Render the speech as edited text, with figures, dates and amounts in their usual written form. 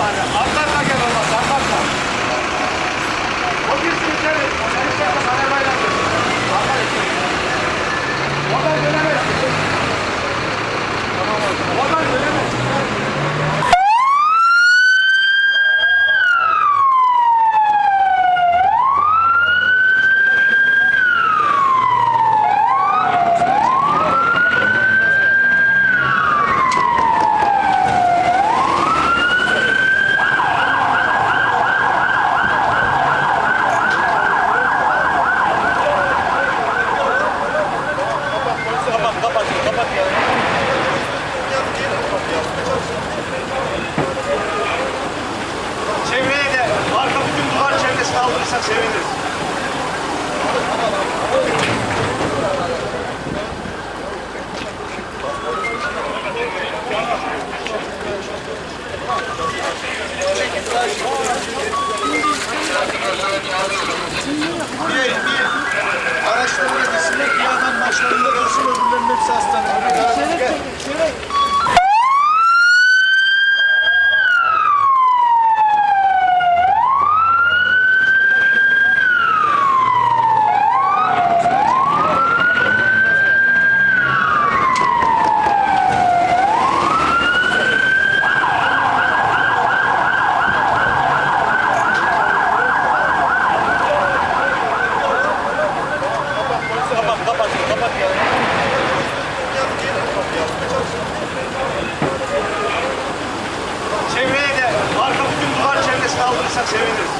Atlarla gel olmaz, atlarla. O girsin içeri. Sen içeride arabayla gel. Atlar içeri. Oradan dönemezsin. Oradan dönemezsin. Çevreye de arka bütün duvar çevresini aldırırsak seviniriz. Araçlarına gitsinler, bir adam başlarında dursun, öbürlerinin hepsi hastanede. Çevreye de arka bütün duvar çevresini aldırırsak seviniriz.